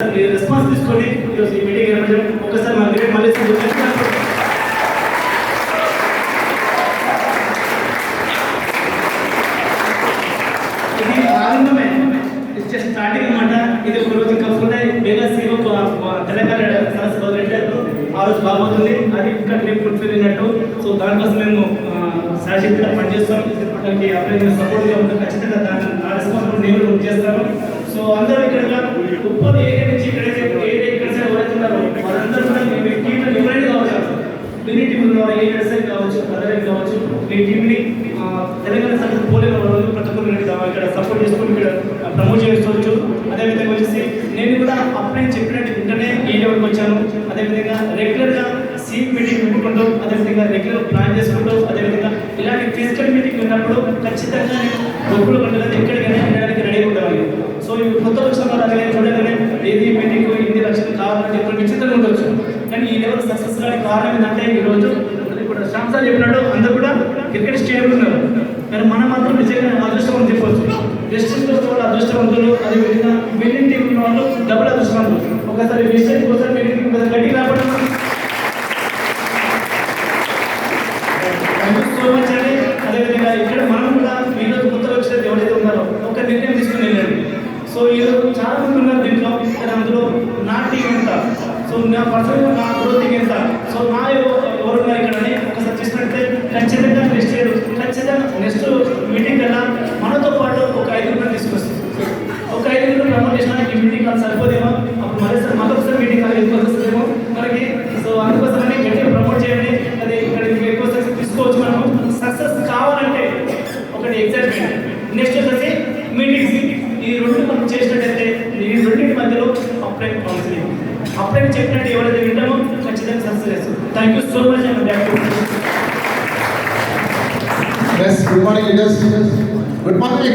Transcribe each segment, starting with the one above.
Response తీసుకొని ఈరోజు ఈ మీటింగ్ నిర్వహించడం ఒకసారి మన గ్రేట్ మళ్ళీ ఇది ఆనందమే. ఇట్స్ జస్ట్ స్టార్టింగ్ అనమాట. ఇది ఒక రోజు ఇంకా ఫుల్ బేగా సేవ తెలంగాణ సరస్సు మొదలెట్టారు. ఆ రోజు బాగుంటుంది. అది ఇంకా డ్రీమ్ ఫుల్ఫిల్ అయినట్టు. సో దానికోసం మేము శాశ్వతంగా పనిచేస్తాం. దానికి అప్లై సపోర్ట్గా ఉంటుంది. ఖచ్చితంగా దాన్ని నా రెస్పాన్సిబిలిటీ నేను వర్క్ చేస్తాను. సో అందరూ ఇక్కడ ఉప్పది ఏరియా నుంచి ఇక్కడైతే ఏరియా ఇక్కడ సైడ్ ఎవరైతున్నారో వాళ్ళందరూ కూడా మీ టీంలో ఎవరైనా కావచ్చు, మినీ టీంలో ఏ వ్యవసాయం కావచ్చు, అదర్ కావచ్చు, మీ టీంని తెలంగాణ సంస్థ పోలే వాళ్ళు ప్రతి ఒక్కరు ఇక్కడ సపోర్ట్ చేసుకొని ఇక్కడ ప్రమోట్ చేసుకోవచ్చు. అదేవిధంగా వచ్చేసి నేను కూడా అప్పుడే చెప్పినట్టు వెంటనే ఈ లెవెల్కి వచ్చాను. అదేవిధంగా రెగ్యులర్గా సీట్ మీటింగ్ పెట్టుకుంటూ, అదేవిధంగా రెగ్యులర్ ప్లాన్ చేసుకుంటూ, అదేవిధంగా ఇలాంటి ఫిజికల్ మీటింగ్ ఉన్నప్పుడు ఖచ్చితంగా నేను డబ్బులు పట్టలేదు ఎక్కడికైనా వెళ్ళడానికి రెడీగా ఉండేవాళ్ళు. సో ఇవి కొత్త వచ్చిన వాళ్ళు అలాగే చూడగానే ఏది మీటింగ్ ఇన్ని లక్షలు కావాలని చెప్పి విచిత్రంగా ఉండొచ్చు. కానీ ఈ లెవెల్ సక్సెస్ కావడానికి కారణం ఏంటంటే ఈరోజు ఇప్పుడు శ్యామ్ సార్ చెప్పినట్టు అందరూ కూడా క్రికెట్ స్టేడియం ఉన్నారు. కానీ మనం మాత్రం నిజంగా అదృష్టం చెప్పవచ్చు. వెస్టిండీస్ వాళ్ళు అదృష్టవంతులు, అదేవిధంగా మిలియన్ టీం ఉన్న వాళ్ళు డబుల్ అదృష్టవంతులు. ఒకసారి వెస్టిండీస్ కోసం మిలియన్ టీం గట్టి రావడం సో మచ్ అండి. అదేవిధంగా ఇక్కడ మనం కూడా ఈరోజు కొత్తగా వచ్చిన ఎవరైతే ఉన్నారో ఒక నిర్ణయం తీసుకుని వెళ్ళండి. సో ఈరోజు చాలా మంది ఉన్నారు దీంట్లో. అందులో నా టీం ఎంత, సో నా పర్సనల్ నా గ్రోతింగ్ ఎంత, సో నా ఎవరున్నారు ఇక్కడ అని ఒకసారి చూసినట్టే ఖచ్చితంగా నెక్స్ట్ మీటింగ్ కన్నా మనతో పాటు ఒక 5 మంది తీసుకొస్తుంది. ఒక 5 మంది ప్రమోట్ చేసినా ఈ మీటింగ్ అది సరిపోదేమో, అప్పుడు మళ్ళీ సార్ మరొకసారి మీటింగ్ అది ఎక్కువ వస్తుందేమో మనకి. సో అందుకోసమని గట్టిగా ప్రమోట్ చేయండి. అది ఇక్కడ ఎక్కువ సక్సెస్ తీసుకోవచ్చు. మనము సక్సెస్ కావాలంటే ఒకటి ఎగ్జైట్మెంట్, నెక్స్ట్ వచ్చేసి మీటింగ్స్. ఈ రెండు మనం చేసినట్టయితే ఈ రెండింటి మధ్యలో అప్లై కౌన్సిలింగ్ అప్లై చెప్పినట్టు ఎవరైతే వింటామో ఖచ్చితంగా సక్సెస్ చేస్తాం. Thank you so much and thank you. Yes, good morning leaders. Good morning.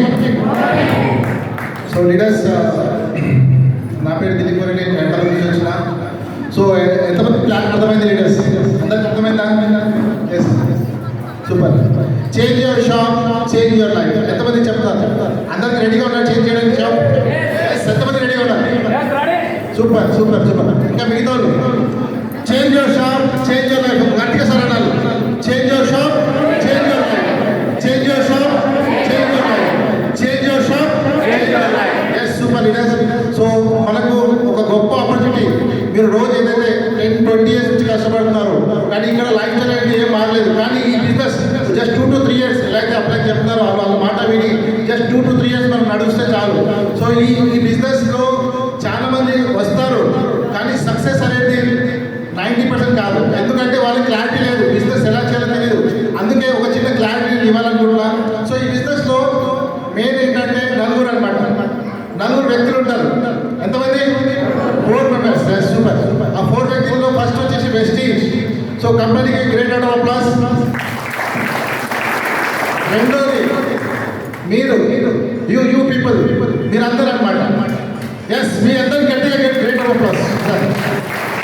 So leaders, నా పేరు దిలీప్ గారు, నేను హైదరాబాద్ నుంచి వచ్చిన. సో ఎంతమంది ప్లాన్ అర్థమైంది లీడర్స్? అందరికి అర్థమైందా? Yes, super. Change your shop, change your life. ఎంతమంది చెప్తారు? అందరికి రెడీగా ఉన్నారు చేంజ్ చేయడానికి షాప్? ఎంతమంది రెడీగా ఉన్నారు? Super super super. ఇంకా మిగతా వాళ్ళు change your shop, change your life. గట్టిగా సార్ అన్నారు. Change your shop, change your life. Change your shop, change your life. Change your shop, change your life. Yes, super leaders. So మనకు ఒక గొప్ప opportunity. మీరు రోజు ఏదైతే 10-20 ఇయర్స్ నుంచి కష్టపడుతున్నారు, కానీ ఇక్కడ లైఫ్ స్టైల్ అనేది ఏం మారలేదు. కానీ ఈ బిజినెస్ జస్ట్ 2 to 3 years ఎలాగైతే అప్లై చెప్తున్నారో వాళ్ళ మాట విని జస్ట్ 2 to 3 years మనం నడిస్తే చాలు. సో ఈ బిజినెస్లో చాలా మంది వస్తారు, కానీ సక్సెస్ అనేది 90% కాదు. ఎందుకంటే వాళ్ళకి క్లారిటీ లేదు, బిజినెస్ ఎలా చేయాలో తెలియదు. అందుకే ఒక చిన్న క్లారిటీ ఇవ్వాలనుకుంటున్నా. సో ఈ బిజినెస్లో మెయిన్ ఏంటంటే నలుగురు అనమాట. నలుగురు వ్యక్తులు ఉంటారు. ఎంతమంది? 4 members. సూపర్. ఆ 4 వ్యక్తుల్లో ఫస్ట్ వచ్చేసి వెస్టీజ్. సో కంపెనీకి గ్రేట్ రౌండ్ ఆఫ్ అప్లాస్. రెండోది మీరు యూ పీపుల్, మీరందరూ అనమాట. ఎస్, మీ అందరికి గట్టిగా గ్రేట్ రౌండ్ ఆఫ్ అప్లాస్.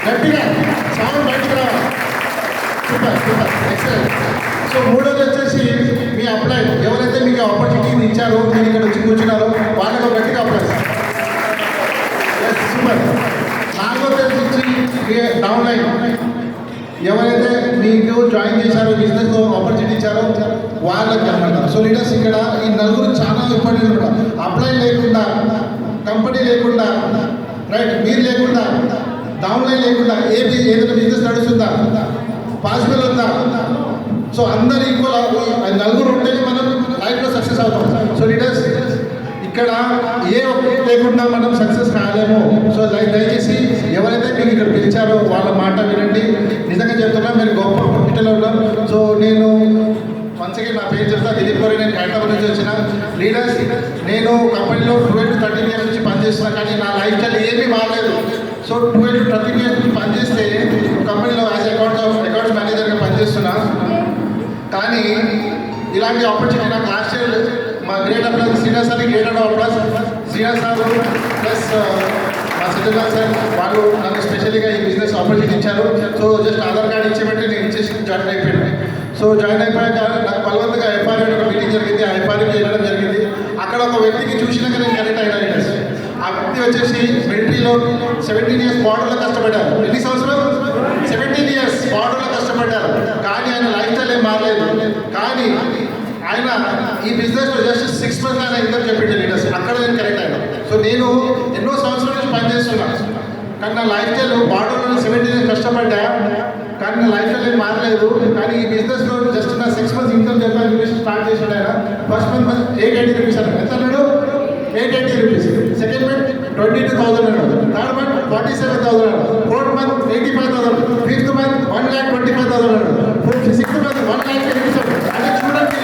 గట్టిగా సౌండ్ బయటకు రావాలి. Super super, excellent. సో మూడోది వచ్చేసి మీ అప్లై. ఎవరైతే మీకు ఆపర్చునిటీ ఇచ్చారో, మీరు ఇక్కడ వచ్చి కూర్చున్నారో వాళ్ళకు గట్టిగా అప్లై. Yes, super. నాలుగోది వచ్చి డౌన్ లైన్. ఎవరైతే మీకు జాయిన్ చేశారో, బిజినెస్లో ఆపర్చునిటీ ఇచ్చారో వాళ్ళకి అనమాట. సో లీడర్స్ ఇక్కడ ఈ నలుగురు చాలా ఇంపార్టెంట్ అనమాట. అప్లై లేకుండా, కంపెనీ లేకుండా, రైట్, మీరు లేకుండా, డౌన్ లైన్ లేకుండా ఏదైనా బిజినెస్ నడుస్తుందా? పాసిబుల్ ఉందా? సో అందరు ఈక్వల్ నలుగురు ఉంటేనే మనం లైఫ్లో సక్సెస్ అవుతాం. సో లీడర్స్ ఇక్కడ ఏ ఒక్కటి లేకుండా మనం సక్సెస్ కాలేము. సో దయచేసి ఎవరైతే మీకు ఇక్కడ పిలిచారో వాళ్ళ మాట వినండి. నిజంగా చెప్తున్నా, మీరు గొప్ప హాస్పిటల్లో ఉన్నారు. సో నేను మంచిగా నా పేరు చెప్తా, దిలీప్ గారు. నేను హైదరాబాద్ నుంచి వచ్చిన. లీడర్స్, నేను కంపెనీలో 12 to 13 years నుంచి పనిచేస్తున్నా, కానీ నా లైఫ్ స్టైల్ ఏమీ మారలేదు. సో 12 to 13 years నుంచి పనిచేస్తే కంపెనీలో యాజ్ అకౌంట్స్ మేనేజర్గా పనిచేస్తున్నా. కానీ ఇలాంటి ఆపర్చునిటీ నాకు లాస్ట్ ఇయర్ మా great applause Srinivas sir, great applause Srinivas sir plus మా సిద్ధార్థ్ సార్, వాళ్ళు నాకు స్పెషల్గా ఈ బిజినెస్ ఆపర్చునిటీ ఇచ్చారు. సో జస్ట్ ఆధార్ కార్డ్ ఇచ్చేబట్టి నేను ఇచ్చేసి జాయిన్ అయిపోయాను. సో జాయిన్ అయిపోయాక నాకు బలవంతంగా ఎఫ్ఆర్ఐ ఒక మీటింగ్ జరిగింది. ఆ ఎఫ్ఆర్ఐకి వెళ్ళడం జరిగింది. అక్కడ ఒక వ్యక్తికి చూసినాక నేను కనెక్ట్ అయినా. ఆ వ్యక్తి వచ్చేసి మిలిటరీలో 17 ఇయర్స్ బార్డర్లో కష్టపడ్డారు. ఎన్ని సంవత్సరాలు? 17 ఇయర్స్ బార్డర్లో కష్టపడ్డారు. కానీ ఆయన లైఫ్ స్టైల్ ఏం మారలేదు. కానీ ఆయన ఈ బిజినెస్లో జస్ట్ 6 months ఆయన ఇన్కమ్ చెప్పింది లీడర్స్. అక్కడ నేను కరెక్ట్ అయినా. సో నేను ఎన్నో సంవత్సరాల నుంచి పనిచేస్తున్నాను. కానీ నా లైఫ్ స్టైల్ బార్డర్లో 17 ఇయర్స్ కష్టపడ్డా, కానీ నా లైఫ్ స్టైల్ ఏం మారలేదు. కానీ ఈ బిజినెస్లో జస్ట్ నా 6 months ఇన్కమ్ చెప్పాలని చెప్పేసి స్టార్ట్ చేశాడు ఆయన. ఫస్ట్ మంత్ 880 రూపీస్ అన్నాడు. ఎంత అన్నాడు? 880 రూపీస్. సెకండ్ మంత్ 22,000 అన్నాడు. థర్డ్ మంత్ 47,000 అన్నాడు. Fourth month 85,000. ఫిఫ్త్ మంత్ 1,25,000 అన్నాడు. Sixth month 1,00,000 rupees. అంటే చూడండి,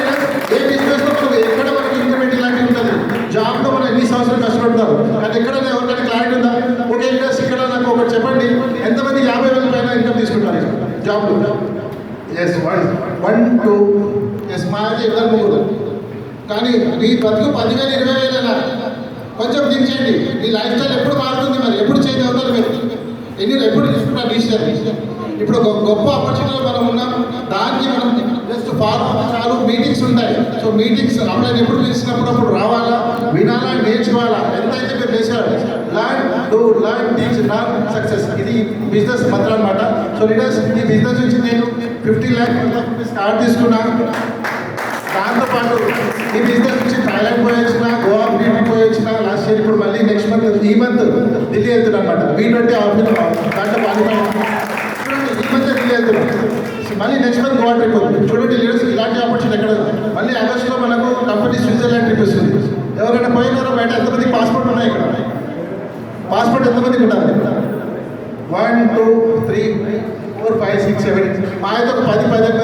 ఏ బిజినెస్లో మనం ఎక్కడ మనకి ఇంక్రిమెంట్ ఇలాంటి ఉంటుంది. జాబ్లో మనం ఎన్ని సంవత్సరాలు కష్టపడతారు, కానీ ఎక్కడైనా ఎవరికైనా క్లారిటీ ఉందా? ఓకే, ఇక్కడ నాకు ఒకటి చెప్పండి, ఎంతమంది 50,000 పైన ఇన్కమ్ తీసుకుంటారు జాబ్లో? ఎస్, 1 2 ఎస్, మాది ఇద్దరు ముగ్గురు. కానీ మీ బతుకు 10,000 20,000 కొంచెం దించండి. మీ లైఫ్ స్టైల్ ఎప్పుడు మారుతుంది, మరి ఎప్పుడు చేంజ్ అవుతారు మీరు? ఎప్పుడు తీసుకుంటారు డిసిషన్? ఇప్పుడు ఒక గొప్ప ఆపర్చునిటీలో మనం ఉన్నాం. దానికి మనం జస్ట్ ఫాలో చాలు. మీటింగ్స్ ఉంటాయి. సో మీటింగ్స్ అప్లైన్ ఎప్పుడు పిలిచినప్పుడు అప్పుడు రావాలా, వినాలా, నేర్చుకోవాలా. ఎంతైతే మీరు చేశారు, లర్న్ టీచ్ లర్న్ సక్సెస్. ఇది బిజినెస్ మంత్రం అనమాట. సో లీడర్స్, ఈ బిజినెస్ నుంచి నేను 50 lakhs స్టార్ట్ తీసుకున్నాను. దాంతోపాటు ఈ బిజినెస్ నుంచి థాయిలాండ్ పోయి వచ్చిన, గోవా పోయి వచ్చిన లాస్ట్ ఇయర్. ఇప్పుడు మళ్ళీ నెక్స్ట్ మంత్, ఈ మంత్ ఢిల్లీ వెళ్తున్నాను అనమాట. V20 ఆఫీస్ దాంట్లో క్వాలిఫై. చూడండి, ఈ మంత్ ఢిల్లీ వెళ్తున్నాం. మళ్ళీ నెక్స్ట్ మంత్ గోవా ట్రిప్ ఉంది. చూడండి లీడర్స్, ఇలాంటి ఆపర్చునిటీ ఎక్కడ ఉంది. మళ్ళీ ఆగస్టులో మనకు కంపెనీ స్విట్జర్లాండ్ ట్రిప్ వస్తుంది. ఎవరైనా పోయినారో బయట? ఎంతమంది పాస్పోర్ట్ ఉన్నాయి ఇక్కడ? పాస్పోర్ట్ ఎంతమందికి ఉండాలి? 1 2 3 4 5 6 7 మా అయితే ఒక 10 15